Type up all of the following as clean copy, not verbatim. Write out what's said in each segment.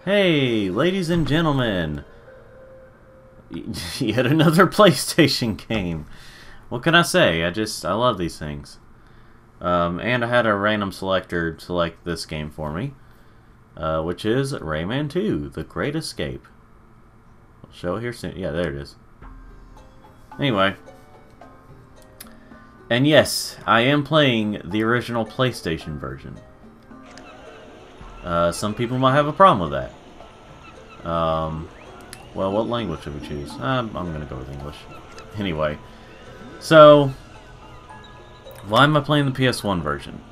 Hey, ladies and gentlemen, yet another PlayStation game. What can I say? I love these things. And I had a random selector select this game for me, which is Rayman 2, The Great Escape. I'll show it here soon. Yeah, there it is. Anyway. And yes, I am playing the original PlayStation version. Some people might have a problem with that. Well, what language should we choose? I'm gonna go with English. Anyway, so why am I playing the PS1 version?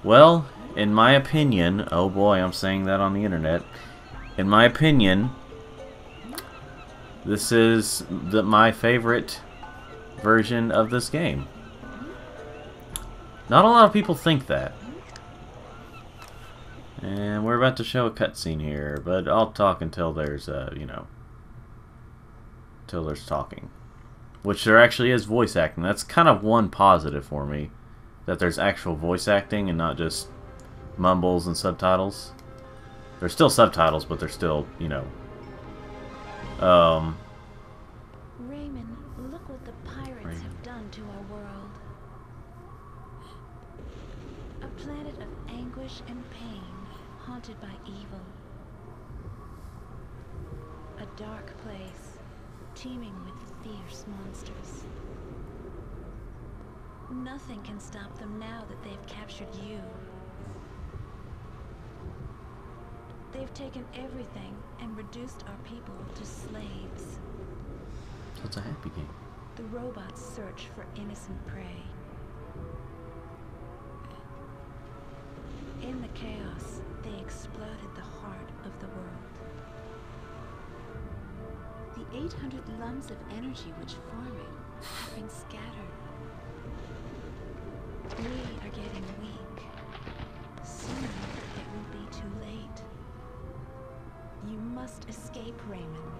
Well, in my opinion, oh boy, I'm saying that on the internet. In my opinion, this is my favorite version of this game. Not a lot of people think that. And we're about to show a cutscene here, but I'll talk until there's, until there's talking. Which there actually is voice acting. That's kind of one positive for me. That there's actual voice acting and not just mumbles and subtitles. There's still subtitles, but they're still, Rayman, look what the pirates have done to our world. A planet of anguish and pain, haunted by evil. A dark place, teeming with fierce monsters. Nothing can stop them now that they've captured you. They've taken everything and reduced our people to slaves. So it's a happy game. The robots search for innocent prey. In the chaos, they exploded the heart of the world. The 800 lumps of energy which form it have been scattered. We are getting weak. Soon it will be too late. You must escape, Rayman.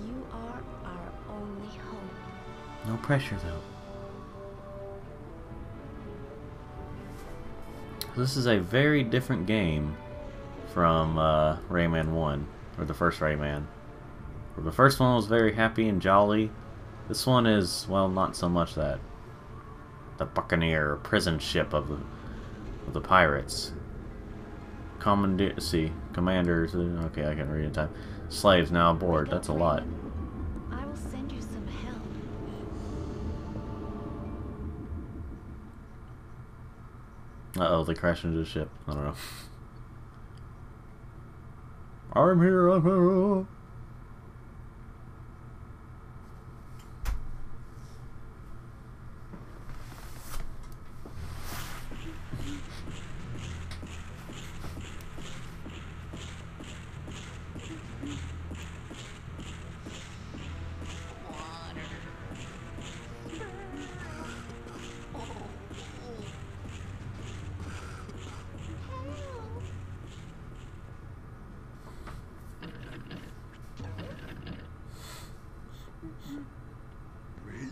You are our only hope. No pressure, though. This is a very different game from Rayman 1, or the first Rayman. Where the first one was very happy and jolly. This one is, well, not so much that. The Buccaneer prison ship of the pirates. Commanders. Okay, I can read in time. Slaves now aboard. That's a lot. I will send you some help. Uh-oh, they crashed into the ship. I don't know. I'm here, I'm here.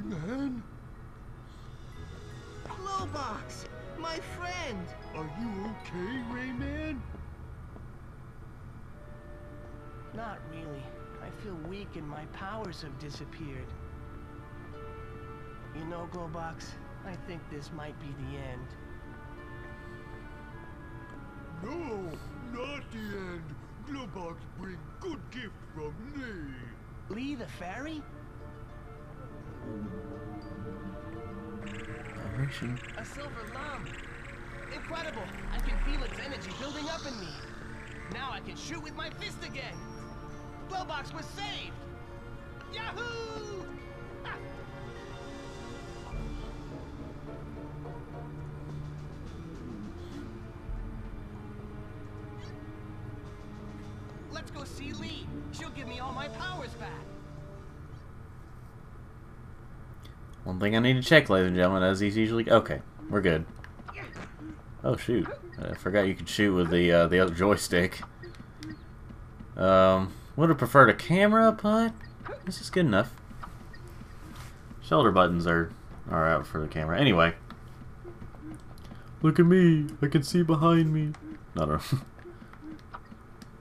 Rayman? Glowbox, my friend. Are you okay, Rayman? Not really. I feel weak and my powers have disappeared. You know, Glowbox, I think this might be the end. No, not the end. Glowbox bring good gift from me. Lee the fairy? Vibration. A silver lump. Incredible! I can feel its energy building up in me. Now I can shoot with my fist again. Glowbox was saved! Yahoo! Ah! Let's go see Lee. She'll give me all my powers back. One thing I need to check, ladies and gentlemen, as he's usually... Okay, we're good. Oh, shoot. I forgot you could shoot with the other joystick. Would have preferred a camera, but this is good enough. Shoulder buttons are out for the camera. Anyway. Look at me. I can see behind me. No, no.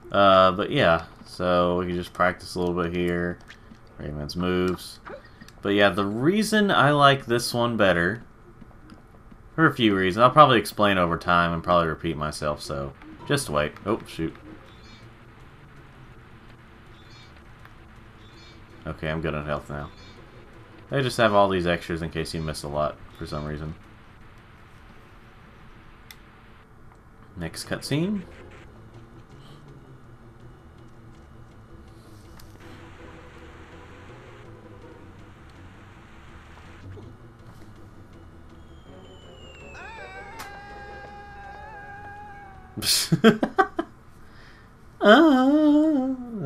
But yeah, so we can just practice a little bit here. Rayman's moves. But yeah, the reason I like this one better, for a few reasons, I'll probably explain over time and probably repeat myself, so just wait. Oh, shoot. Okay, I'm good on health now. They just have all these extras in case you miss a lot for some reason. Next cutscene.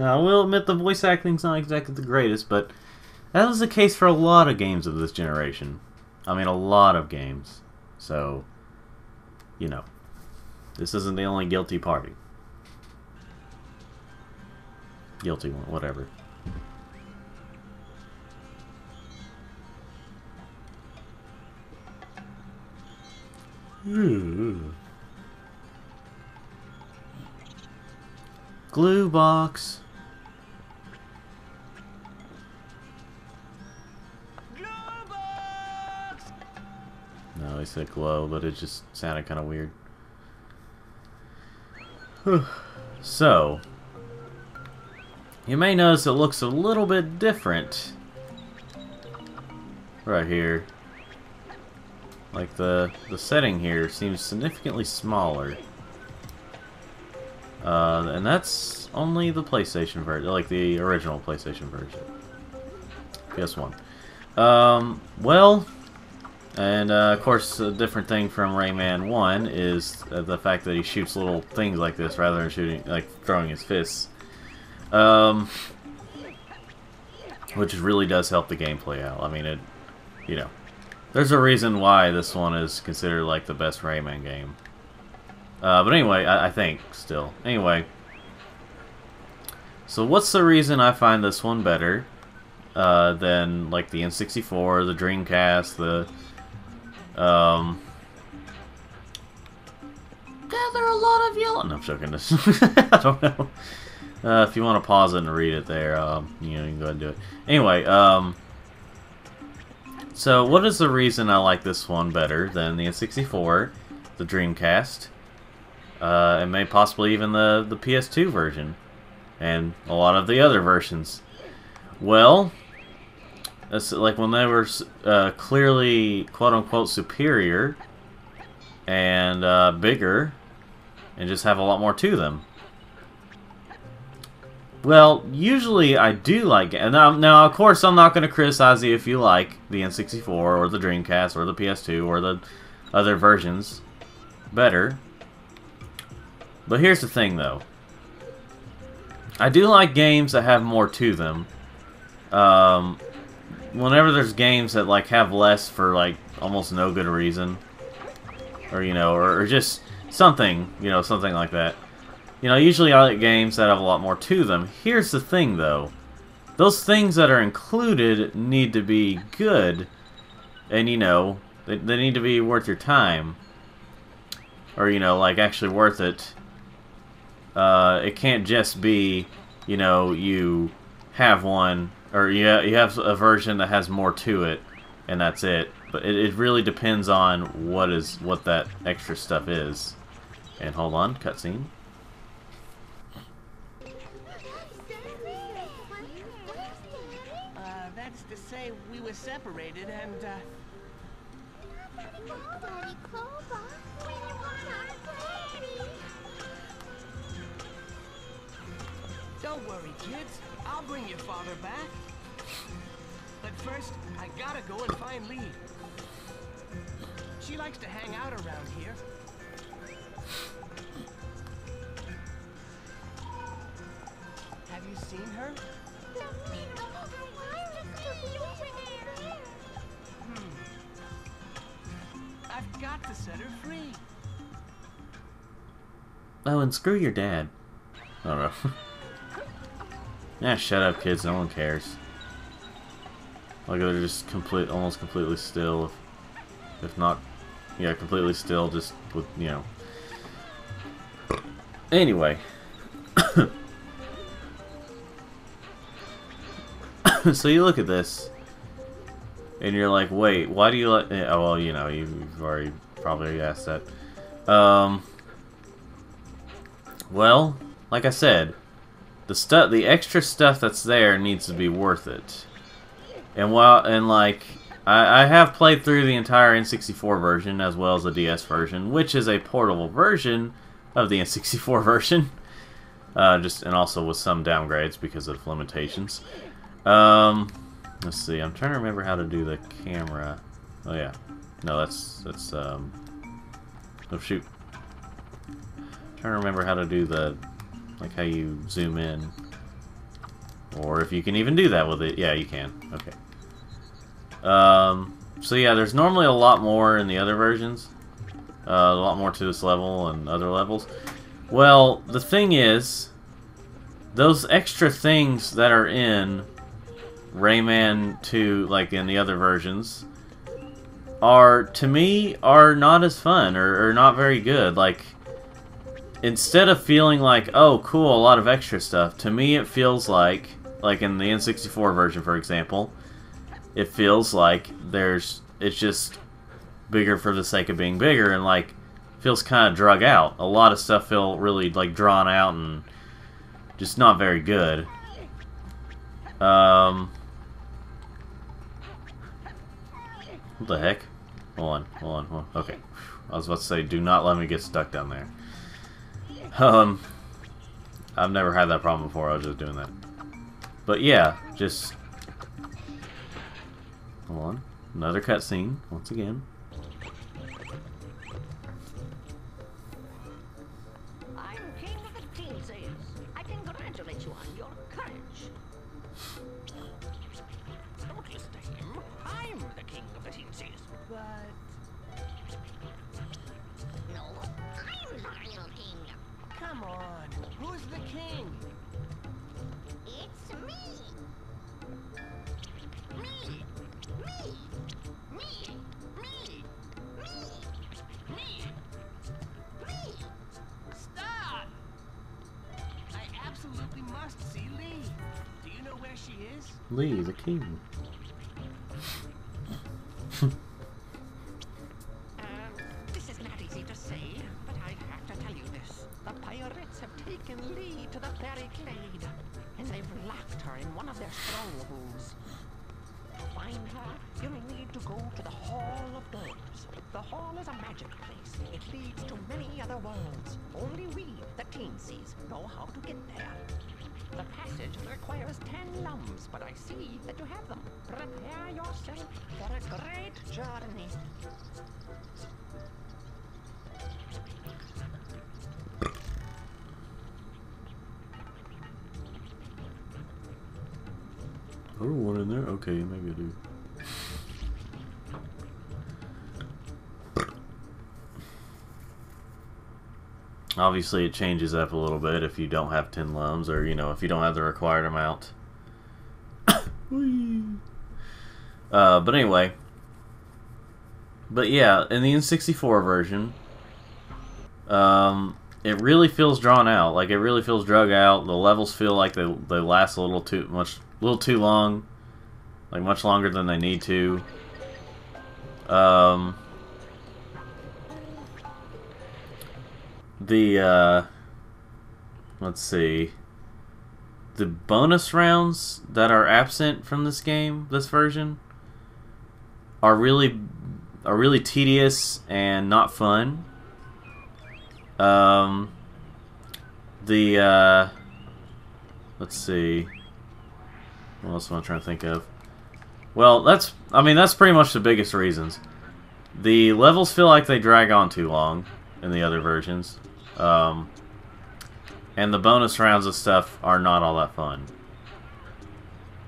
I will admit the voice acting's not exactly the greatest, but that was the case for a lot of games of this generation. I mean, a lot of games. So, you know, this isn't the only guilty party. Guilty one, whatever. Glue box. No, they said glow, but it just sounded kind of weird. So, you may notice it looks a little bit different right here. Like the setting here seems significantly smaller. And that's only the PlayStation version, like the original PlayStation version. PS1. Well, and of course, a different thing from Rayman 1 is the fact that he shoots little things like this rather than shooting, like throwing his fists. Which really does help the gameplay out. I mean, it, you know, there's a reason why this one is considered like the best Rayman game. But anyway, I think still. Anyway, so what's the reason I find this one better than like the N64, the Dreamcast, the yeah, there are a lot of yellow. No, I'm joking. I don't know. If you want to pause it and read it there, you know, you can go ahead and do it. Anyway, so what is the reason I like this one better than the N64, the Dreamcast, and maybe possibly even the PS2 version, and a lot of the other versions? Well, it's like when they were clearly quote-unquote superior and bigger, and just have a lot more to them. Well, usually I do like it. And now, of course, I'm not going to criticize you if you like the N64 or the Dreamcast or the PS2 or the other versions better. But here's the thing, though. I do like games that have more to them. Whenever there's games that like have less for like almost no good reason, or you know, or just something, you know, something like that. You know, usually I like games that have a lot more to them. Here's the thing, though. Those things that are included need to be good. And, you know, they need to be worth your time. Or, you know, like, actually worth it. It can't just be, you know, you have one, or you have a version that has more to it, and that's it. But it really depends on what that extra stuff is. And hold on, cutscene. That's to say we were separated and, Don't worry, kids. I'll bring your father back. But first, I gotta go and find Lee. She likes to hang out around here. Have you seen her? I've got to set her free. Oh, and screw your dad. I don't know. Yeah, shut up, kids. No one cares. Like they're just almost completely still, if not, yeah, completely still. Just with, you know. Anyway, So you look at this, and you're like, wait, why do you like... Oh, well, you know, you've already probably asked that. Well, like I said, the extra stuff that's there needs to be worth it. And like, I have played through the entire N64 version as well as the DS version, which is a portable version of the N64 version. And also with some downgrades because of limitations. Let's see. I'm trying to remember how to do the camera. Oh yeah, no, that's oh shoot. I'm trying to remember how to do the like how you zoom in, or if you can even do that with it. Yeah, you can. Okay. So yeah, there's normally a lot more in the other versions. A lot more to this level and other levels. Well, the thing is, those extra things that are in Rayman 2, like in the other versions, to me, are not as fun, or not very good. Like, instead of feeling like, oh, cool, a lot of extra stuff, to me it feels like in the N64 version, for example, it feels like it's just bigger for the sake of being bigger, and like, feels kind of drug out. A lot of stuff feel really, like, drawn out and just not very good. What the heck? Hold on. Okay. I was about to say, do not let me get stuck down there. I've never had that problem before, I was just doing that. But yeah, just... Hold on. Another cutscene, once again. I'm king of the Teensayers. I congratulate you on your courage. Don't listen to him. I'm the king of the Teensayers. But... No, I'm the real king. Come on, who's the king? It's me. Me. Stop! I absolutely must see Lee. Do you know where she is? Lee, the king. This is not easy to say, but I have to tell you this. The pirates have taken Lee to the Fairy Glade, and they've locked her in one of their strongholds. To find her, you'll need to go to the Hall of Doors. The hall is a magic place. It leads to many other worlds. Only we, the Teensies, know how to get there. The passage requires 10 lums, but I see that you have them. Prepare yourself for a great journey. Oh, one in there? Okay, maybe I do. Obviously, it changes up a little bit if you don't have 10 lums, or, you know, if you don't have the required amount. But anyway. But yeah, in the N64 version, it really feels drawn out. Like, it really feels drug out. The levels feel like they last a little too long. Like, much longer than they need to. Let's see. The bonus rounds that are absent from this version, are really tedious and not fun. Let's see. What else am I trying to think of? Well, that's pretty much the biggest reasons. The levels feel like they drag on too long in the other versions. And the bonus rounds of stuff are not all that fun.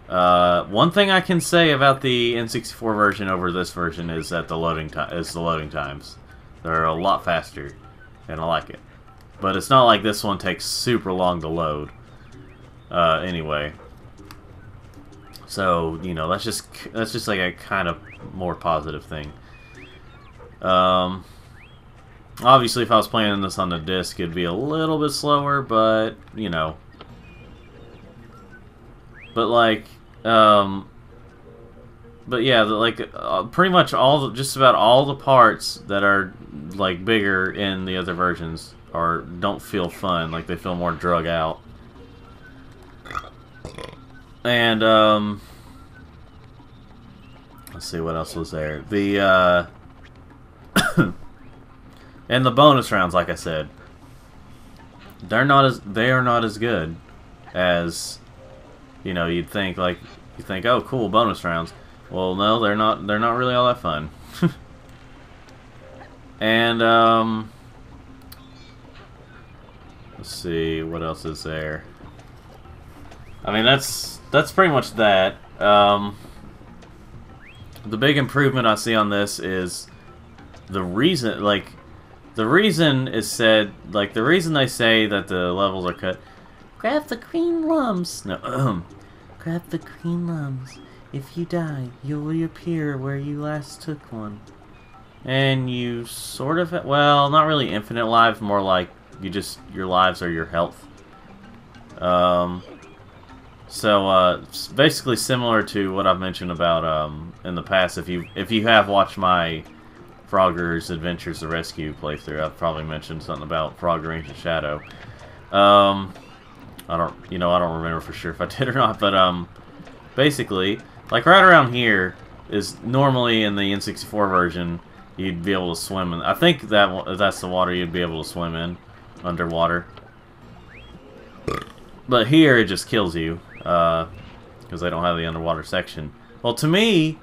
One thing I can say about the N64 version over this version is that the loading times. They're a lot faster, and I like it. But it's not like this one takes super long to load. Anyway. So, you know, that's just like a kind of more positive thing. Obviously, if I was playing this on the disc, it'd be a little bit slower, but, you know. But, like, but yeah, pretty much just about all the parts that are, like, bigger in the other versions don't feel fun. Like, they feel more drug out. And, let's see, what else was there? The, and the bonus rounds, like I said, they are not as good as, you know, you'd think. Like, you think, oh, cool, bonus rounds. Well, no, they're not really all that fun. And let's see, what else is there? I mean, that's pretty much that. The big improvement I see on this is the reason, like, the reason is said, like, the reason they say that the levels are cut. Grab the green lumps. No, grab the green lumps. If you die, you'll reappear where you last took one. And you sort of, well, not really infinite lives, more like your lives are your health. So it's basically similar to what I've mentioned about in the past. If you have watched my Frogger's Adventures the Rescue playthrough, I've probably mentioned something about Frogger Ancient Shadow. I don't remember for sure if I did or not, but basically, like right around here is normally in the N64 version you'd be able to swim in. I think that's the water you'd be able to swim in underwater. But here it just kills you because they don't have the underwater section. Well, to me,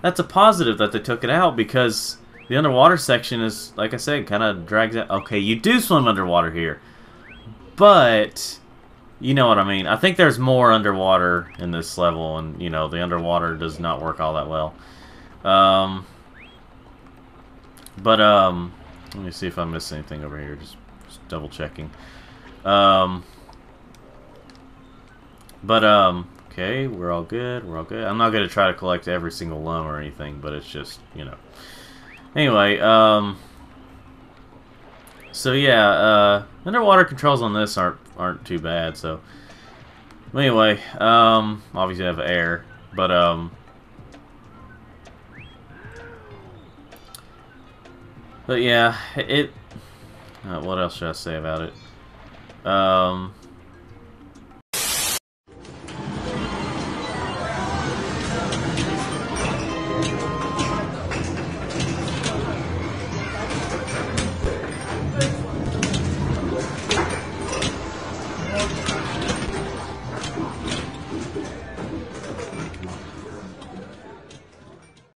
that's a positive that they took it out, because the underwater section is, like I said, kind of drags out. Okay, you do swim underwater here, but you know what I mean. I think there's more underwater in this level, and, you know, the underwater does not work all that well. Let me see if I missed anything over here. Just double checking. Okay, we're all good. We're all good. I'm not gonna try to collect every single lump or anything, but it's just, you know. Anyway, so yeah, underwater controls on this aren't too bad. So anyway, obviously I have air, but yeah, what else should I say about it?